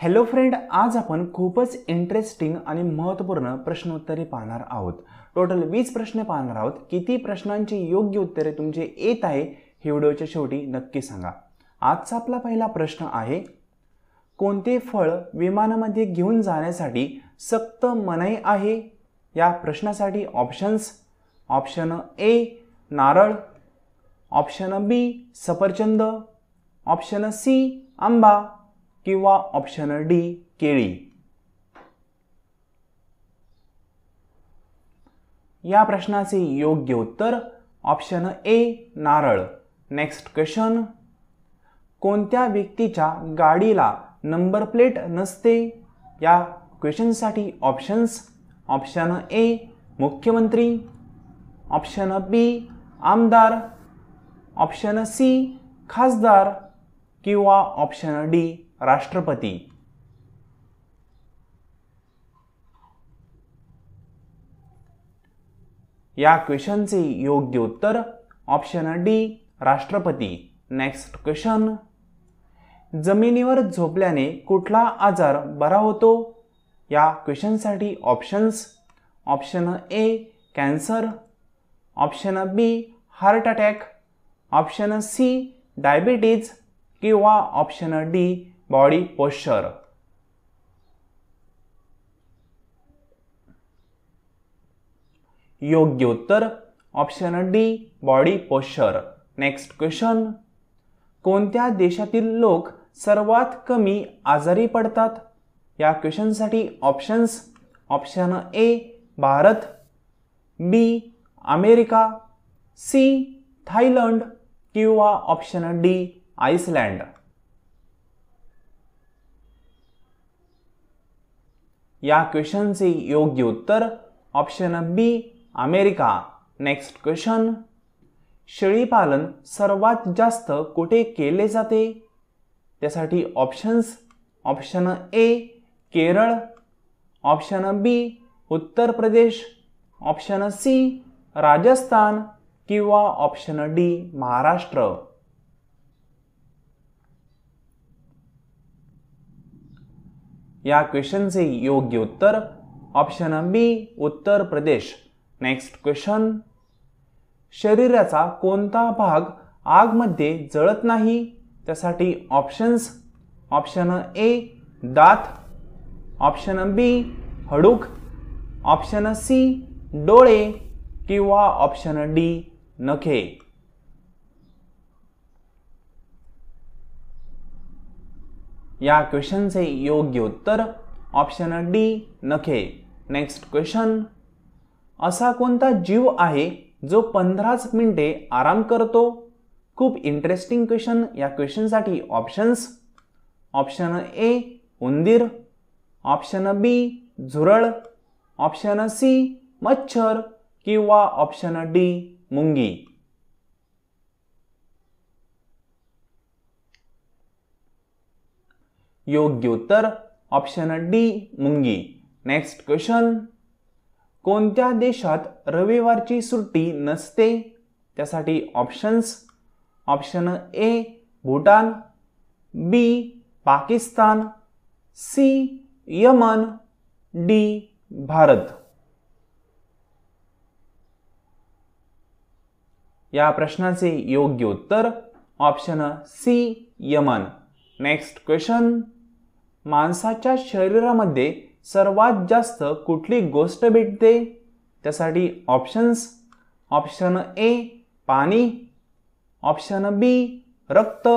Hello friend, आज आपण खूपच इंटरेस्टिंग आणि महत्त्वपूर्ण प्रश्नोत्तरे पाहणार आहोत। टोटल 20 प्रश्न पाहणार आहोत। किती प्रश्नांची योग्य उत्तरे तुमचे येत आहे हे व्हिडिओच्या शेवटी नक्की सांगा। आजचा आपला पहिला प्रश्न आहे, कोणते फळ विमानामध्ये घेऊन जाण्यासाठी सक्त मनाई आहे? या प्रश्नासाठी ऑप्शन्स: ऑप्शन ए नारळ, ऑप्शन बी सफरचंद, ऑप्शन सी आंबा किंवा ऑप्शन डी केळी। या प्रश्नाचे योग्य उत्तर ऑप्शन ए नारळ। नेक्स्ट क्वेश्चन, कोणत्या व्यक्तीच्या गाडीला नंबर प्लेट नसते? या क्वेश्चनसाठी ऑप्शन्स: ऑप्शन ए मुख्यमंत्री, ऑप्शन बी आमदार, ऑप्शन सी खासदार किंवा ऑप्शन डी राष्ट्रपती। या क्वेश्चनचे योग्य उत्तर ऑप्शन डी राष्ट्रपती। नेक्स्ट क्वेश्चन, जमिनीवर झोपल्याने कुठला आजार बरा होतो? या क्वेश्चनसाठी options: option A cancer, option B heart attack, option C diabetes किंवा ऑप्शन डी बॉडी पोश्चर। योग्य उत्तर option D body posture. Next question, कोणत्या देशातील लोक सर्वात कमी आजारी पडतात? या क्वेश्चनसाठी options: option A Bharat, B America, C Thailand किंवा ऑप्शन डी आइसलँड। या क्वेश्चनचे योग्य उत्तर option B America. Next question, शेळीपालन सर्वात जास्त कुठे केले जाते? त्यासाठी options: option A Kerala, option B Uttar Pradesh, option C Rajasthan किंवा ऑप्शन डी महाराष्ट्र। या क्वेश्चनचे योग्य उत्तर ऑप्शन बी उत्तर प्रदेश। नेक्स्ट क्वेश्चन, शरीराचा कोणता भाग आग मध्ये जळत नाही? त्यासाठी ऑप्शन्स: ऑप्शन ए दात, ऑप्शन बी हडूक, ऑप्शन सी डोळे किंवा ऑप्शन डी नखे। या क्वेश्चनचे योग्य उत्तर ऑप्शन डी नखे। नेक्स्ट क्वेश्चन, असा कोणता जीव आहे जो 15 मिनिटे आराम करतो? खूप इंटरेस्टिंग क्वेश्चन। या क्वेश्चनसाठी ऑप्शन्स: ऑप्शन ए उंदीर, ऑप्शन बी झुरळ, ऑप्शन सी मच्छर किंवा ऑप्शन डी मुंगी। योग्य उत्तर ऑप्शन डी मुंगी। नेक्स्ट क्वेश्चन, कोणत्या देशात रविवारची सुट्टी नसते? त्यासाठी options: option A Bhutan, B Pakistan, C Yemen, D Bharat. या प्रश्नाचे योग्य उत्तर option C Yemen. Next question, माणसाच्या शरीरामध्ये सर्वात जास्त कुठली गोष्ट भेटते? त्यासाठी ऑप्शन्स: ऑप्शन ए पाणी, ऑप्शन बी रक्त,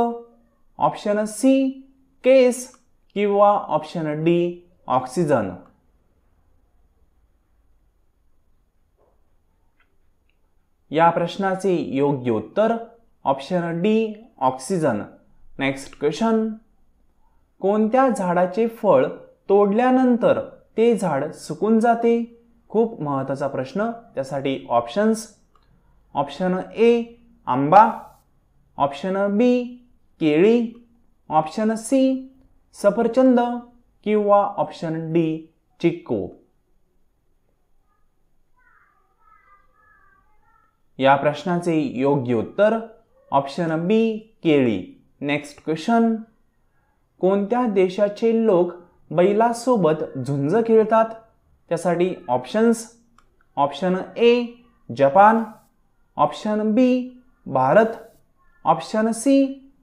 ऑप्शन सी केस किंवा ऑप्शन डी ऑक्सिजन। या प्रश्नाचे योग्य उत्तर option D oxygen. Next question, कोणत्या झाडाचे फळ तोडल्यानंतर ते झाड सुकून जाते? खूप महत्त्वाचा प्रश्न। त्यासाठी ऑप्शन्स: ऑप्शन ए आंबा, ऑप्शन बी केळी, ऑप्शन सी सफरचंद किंवा ऑप्शन डी चिक्कू। या प्रश्नाचे योग्य उत्तर ऑप्शन बी केळी। नेक्स्ट क्वेश्चन, कोणत्या देशाचे लोक बैलासोबत झुंज खेळतात? त्यासाठी options: option A Japan, option B Bharat, option C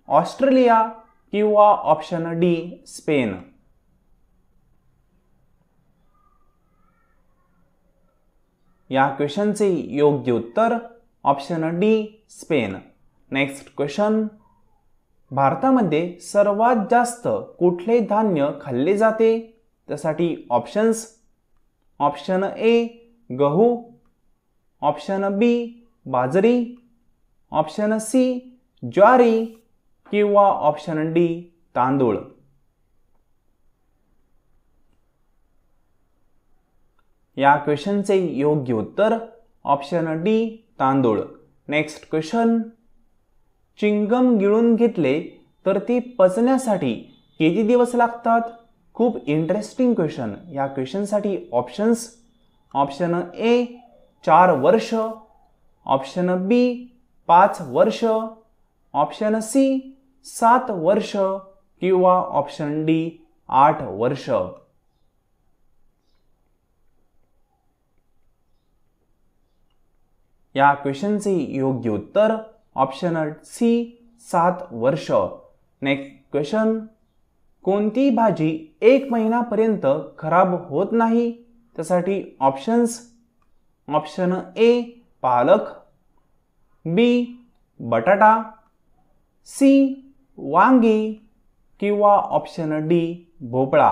Australia किंवा ऑप्शन डी स्पेन. या क्वेश्चनचे योग्य उत्तर option D Spain. Next question: भारतामध्ये सर्वात जास्त कुठले धान्य खाल्ले जाते? त्यासाठी ऑप्शन्स: ऑप्शन ए गहू, ऑप्शन बी बाजरी, ऑप्शन सी ज्वारी किंवा ऑप्शन डी तांदूळ. या क्वेश्चनचे योग्य उत्तर ऑप्शन डी तांदूळ. नेक्स्ट क्वेश्चन: चिंगम गिळून घेतले तर ती पचण्यासाठी किती दिवस लागतात? खूप इंटरेस्टिंग क्वेश्चन. या क्वेश्चनसाठी ऑप्शन्स: ऑप्शन ए 4 वर्ष, ऑप्शन बी 5 वर्ष, ऑप्शन सी 7 वर्ष किंवा ऑप्शन डी 8 वर्ष. या क्वेश्चनचे योग्य उत्तर ऑप्शन सी 7 वर्ष. नेक्स्ट क्वेश्चन: कोणती भाजी 1 महिन्यापर्यंत खराब होत नाही? त्यासाठी ऑप्शन्स: ऑप्शन ए पालक, बी बटाटा, सी वांगी किंवा ऑप्शन डी भोपळा.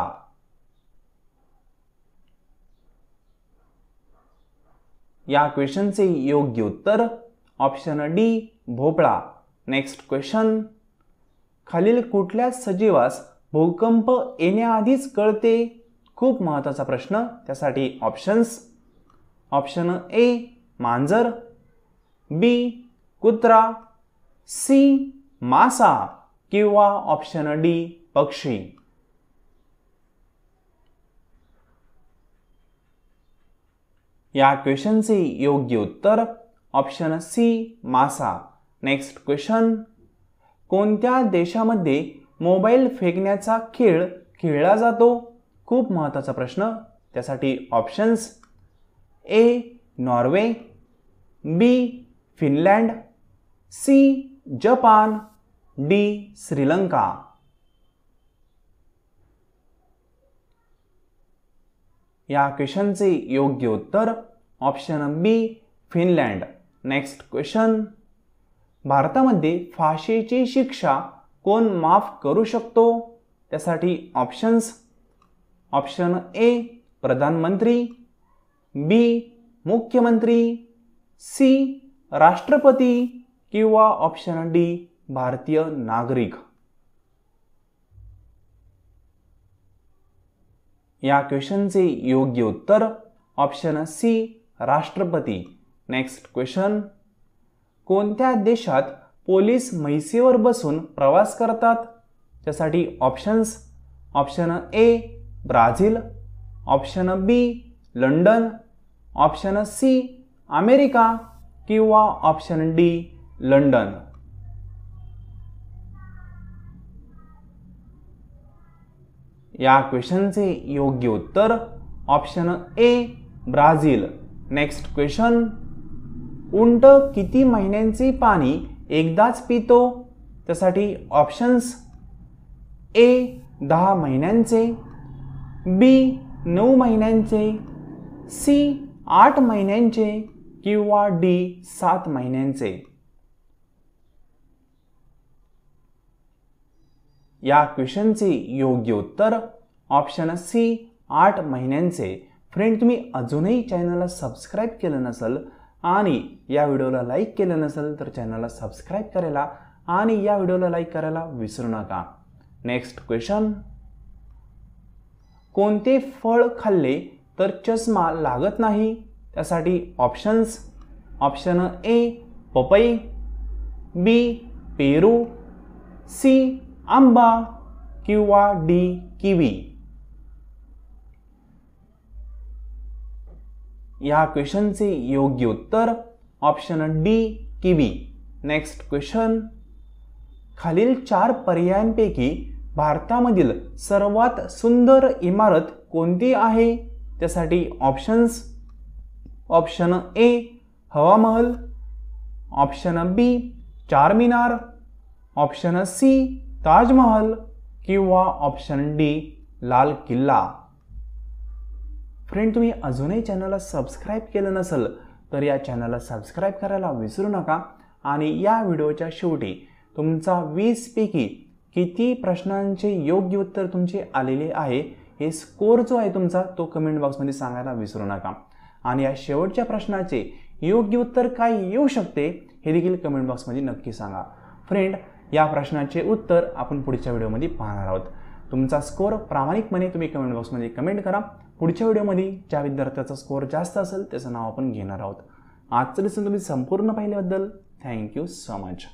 या क्वेश्चनचे योग्य उत्तर ऑप्शन डी भोपळा. नेक्स्ट क्वेश्चन: खालील कुठल्या सजीवास भूकंप येण्याआधीच कळते? खूप महत्त्वाचा प्रश्न. त्यासाठी ऑप्शन्स: ऑप्शन ए मांजर, बी कुत्रा, सी मासा किंवा ऑप्शन डी पक्षी. या क्वेश्चनचे योग्य उत्तर ऑप्शन सी मासा. नेक्स्ट क्वेश्चन: कोणत्या देशामध्ये मोबाईल फेकण्याचा खेळ खेळला जातो? खूप महत्त्वाचा प्रश्न. त्यासाठी options: A Norway, B Finland, C Japan, D Sri Lanka. या क्वेश्चनचे योग्य उत्तर option B Finland. Next question: भारतामध्ये फाशीची शिक्षा कोण माफ करू शकतो? त्यासाठी ऑप्शन्स: ऑप्शन ए प्रधानमंत्री, बी मुख्यमंत्री, सी राष्ट्रपती किंवा ऑप्शन डी भारतीय नागरिक. या क्वेश्चनचे योग्य उत्तर ऑप्शन सी राष्ट्रपती. नेक्स्ट क्वेश्चन: कोणत्या देशात पोलीस म्हैसीवर बसून प्रवास करतात? त्यासाठी options: option A Brazil, option B London, option C America किंवा ऑप्शन डी लंडन. या क्वेश्चनचे योग्य उत्तर option A Brazil. Next question: उंट किती महिन्यांचे पाणी एकदाच पितो? त्यासाठी ऑप्शन्स: ए 10 महिन्यांचे, बी 9 महिन्यांचे, सी 8 महिन्यांचे किंवा डी 7 महिन्यांचे. या क्वेश्चनचे योग्य उत्तर ऑप्शन सी 8 महिन्यांचे. फ्रेंड, तुम्ही अजूनही चॅनलला सबस्क्राईब केलं नसेल आणि या व्हिडिओला लाईक केलं नसेल तर चॅनलला सबस्क्राईब करायला आणि या व्हिडिओला लाईक करायला विसरू नका. नेक्स्ट क्वेश्चन: कोणते फळ खाल्ले तर चष्मा लागत नाही? त्यासाठी ऑप्शन्स: ऑप्शन ए पपई, बी पेरू, सी आंबा किंवा डी किवी. या क्वेश्चनचे योग्य उत्तर option D kiwi. Next question: खालील 4 पर्यायांपैकी भारतामधील सर्वात सुंदर इमारत कोणती आहे? त्यासाठी ऑप्शन्स: ऑप्शन ए हवा महल, ऑप्शन बी चारमिनार, ऑप्शन सी ताजमहल किंवा ऑप्शन डी लाल किल्ला. फ्रेंड, तुम्ही अजूनही चॅनलला सबस्क्राईब केलं नसेल तर या चॅनलला सबस्क्राईब करायला विसरू नका. आणि या व्हिडिओच्या शेवटी तुमचा 20 पैकी किती प्रश्नांचे योग्य उत्तर तुमचे आलेले आहे हे स्कोर जो आहे तुमचा तो कमेंट बॉक्समध्ये सांगायला विसरू नका. आणि या शेवटच्या प्रश्नाचे योग्य उत्तर काय येऊ शकते हे देखील कमेंट बॉक्समध्ये नक्की सांगा. फ्रेंड, या प्रश्नाचे उत्तर आपण पुढच्या व्हिडिओमध्ये पाहणार आहोत. तुमचा स्कोर प्रामाणिकपणे तुम्ही कमेंट बॉक्समध्ये कमेंट करा. पुढच्या व्हिडिओमध्ये ज्या विद्यार्थ्याचा स्कोर जास्त असेल त्याचं नाव आपण घेणार आहोत. आजचं लेसन तुम्ही संपूर्ण पाहिल्याबद्दल थँक्यू सो मच.